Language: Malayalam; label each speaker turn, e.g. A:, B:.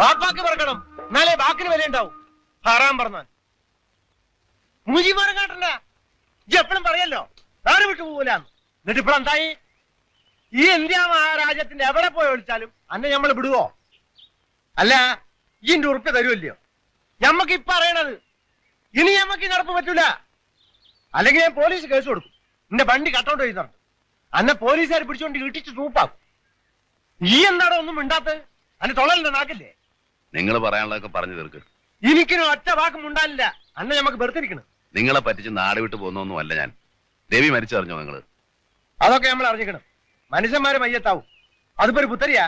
A: വാപ്പാക്ക് പറക്കണം, എന്നാലേ വാക്കിന് വില ഉണ്ടാവും. ഹറാം പറഞ്ഞാൽ മുജിമാരെ കാട്ടണ്ട. ഇജ്ജ് എപ്പോഴും പറയല്ലോ നാട് വിട്ടു പോകൂലെന്ന്. എന്നിട്ട് ഇപ്പോൾ എന്തായി? ഈ ഇന്ത്യ മഹാരാജ്യത്തിന്റെ എവിടെ പോയി വിളിച്ചാലും അന്നെ നമ്മൾ വിടുവോ? അല്ല, ഇന്റെ ഉറുപ്പ് തരുമല്ലയോ? ഞമ്മക്ക് ഇപ്പൊ അറിയണത് ഇനി ഞമ്മക്ക് ഈ നടപ്പ് പറ്റൂല. അല്ലെങ്കിൽ ഞാൻ പോലീസ് കേസ് കൊടുക്കും. എന്റെ വണ്ടി കട്ടൗട്ട് ചെയ്തു അന്നെ പോലീസുകാർ പിടിച്ചുകൊണ്ട് ഇട്ടിച്ച് സൂപ്പാക്കും. ഈ എന്താടോ ഒന്നും മിണ്ടാത്ത? അന്നെ തൊള്ളലിന്റെ നാക്കില്ലേ?
B: നിങ്ങൾ പറയാനുള്ളതൊക്കെ പറഞ്ഞു തീർക്ക്.
A: എനിക്കിനും ഒറ്റ വാക്കും ഉണ്ടാവില്ല. അന്നെ ഞമ്മക്ക് വെറുതിരിക്കണം.
B: നിങ്ങളെ പറ്റിച്ച് നാട് വിട്ട് പോകുന്നൊന്നും അല്ല ഞാൻ. ദേവി മരിച്ചറിഞ്ഞോ നിങ്ങള്?
A: അതൊക്കെ നമ്മൾ അറിഞ്ഞിക്കണം. മനുഷ്യന്മാരെ മയ്യത്താവും. അതിപ്പോ ഒരു പുത്തരിയാ?